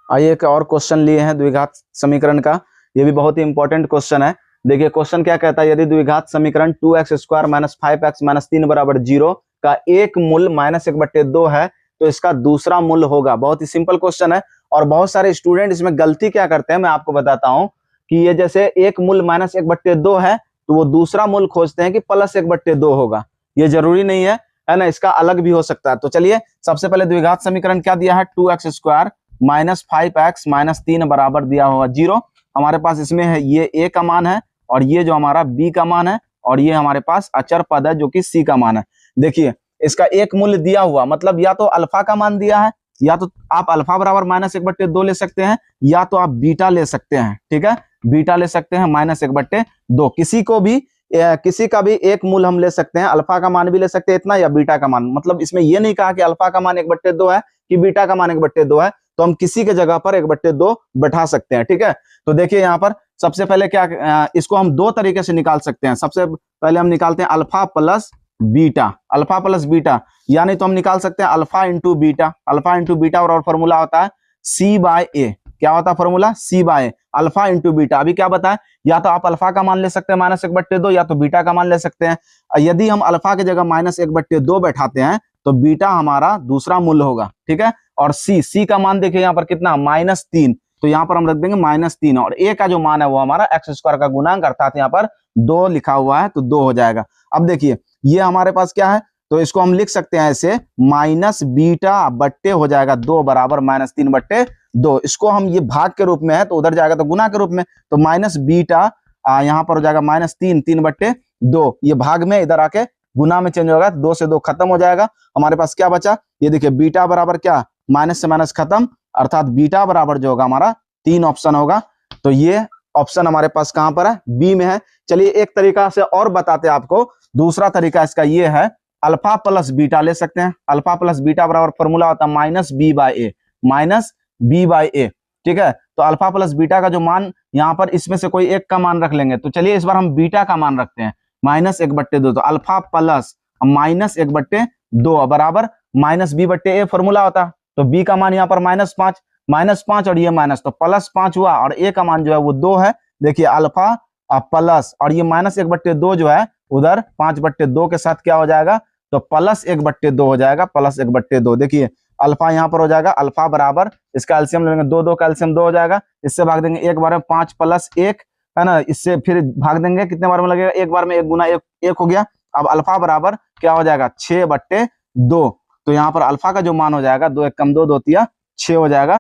आइए एक और क्वेश्चन लिए हैं द्विघात समीकरण का। ये भी बहुत ही इंपॉर्टेंट क्वेश्चन है। देखिए क्वेश्चन क्या कहता है, यदि द्विघात समीकरण 2x² माइनस 5x माइनस 3 बराबर 0 का एक मूल -1/2 है तो इसका दूसरा मूल होगा। बहुत ही सिंपल क्वेश्चन है और बहुत सारे स्टूडेंट इसमें गलती क्या करते हैं मैं आपको बताता हूं कि ये जैसे एक मूल -1/2 है तो वो दूसरा मूल खोजते हैं कि +1/2 होगा। ये जरूरी नहीं है ना, इसका अलग भी हो सकता है। तो चलिए सबसे पहले द्विघात समीकरण क्या दिया है, 2x² माइनस 5x माइनस 3 बराबर दिया हुआ 0। हमारे पास इसमें है ये a का मान है और ये जो हमारा b का मान है और ये हमारे पास अचर पद है जो कि c का मान है। देखिए इसका एक मूल्य दिया हुआ मतलब या तो अल्फा का मान दिया है, या तो आप अल्फा बराबर -1/2 ले सकते हैं, या तो आप बीटा ले सकते हैं। ठीक है, बीटा ले सकते हैं -1/2। किसी का भी एक मूल हम ले सकते हैं, अल्फा का मान भी ले सकते हैं इतना या बीटा का मान। मतलब इसमें यह नहीं कहा कि अल्फा का मान 1/2 है कि बीटा का मान 1/2 है, तो हम किसी के जगह पर 1/2 बैठा सकते हैं। ठीक है, तो देखिए यहाँ पर सबसे पहले क्या, इसको हम दो तरीके से निकाल सकते हैं। सबसे पहले हम निकालते हैं अल्फा प्लस बीटा, यानी तो हम निकाल सकते हैं अल्फा इंटू बीटा और फॉर्मूला होता है C/A। क्या होता है formula? C/A, alpha into beta. अभी क्या बताएं, या तो आप अल्फा का मान ले सकते हैं -1/2 या तो बीटा का मान ले सकते हैं। यदि हम अल्फा की जगह -1/2 बैठाते हैं तो बीटा हमारा दूसरा मूल्य होगा। ठीक है, और सी का मान देखिए यहाँ पर कितना, -3, तो यहाँ पर हम रख देंगे -3 और a का जो मान है वो हमारा x² का गुणांक अर्थात यहाँ पर 2 लिखा हुआ है तो 2 हो जाएगा। अब देखिए ये हमारे पास क्या है, तो इसको हम लिख सकते हैं ऐसे -बीटा बट्टे हो जाएगा 2 बराबर -3/2। इसको हम ये भाग के रूप में है तो उधर जाएगा तो गुना के रूप में, तो -बीटा यहाँ पर हो जाएगा -3/2। ये भाग में इधर आके गुना में चेंज होगा, 2 से 2 खत्म हो जाएगा। हमारे पास क्या बचा, ये देखिए बीटा बराबर क्या, माइनस से माइनस खत्म, अर्थात बीटा बराबर जो होगा हमारा 3 ऑप्शन होगा। तो ये ऑप्शन हमारे पास कहां पर है, बी में है। चलिए एक तरीका से और बताते हैं आपको। दूसरा तरीका इसका ये है, अल्फा प्लस बीटा ले सकते हैं। अल्फा प्लस बीटा बराबर फॉर्मूला होता है -b/a। ठीक है, तो अल्फा प्लस बीटा का जो मान यहाँ पर इसमें से कोई एक का मान रख लेंगे। तो चलिए इस बार हम बीटा का मान रखते हैं -1/2, तो अल्फा प्लस -1/2 बराबर -b/a फॉर्मूला होता है। तो b का मान यहाँ पर -5 और ये माइनस, तो +5 हुआ और a का मान जो है वो 2 है। देखिए अल्फा प्लस और ये -1/2 जो है उधर 5/2 के साथ क्या हो जाएगा, तो +1/2 हो जाएगा, +1/2। देखिए अल्फा यहाँ पर हो जाएगा, अल्फा बराबर इसका एलसीएम लेंगे 2 का एलसीएम 2 हो जाएगा। इससे भाग देंगे एक बार में 5 + 1 है ना, इससे फिर भाग देंगे कितने बार में लगेगा, एक बार में 1 गुना 1 हो गया। अब अल्फा बराबर क्या हो जाएगा, 6/2। तो यहाँ पर अल्फा का जो मान हो जाएगा 2 × 1 = 2, 2 × 3 = 6 हो जाएगा।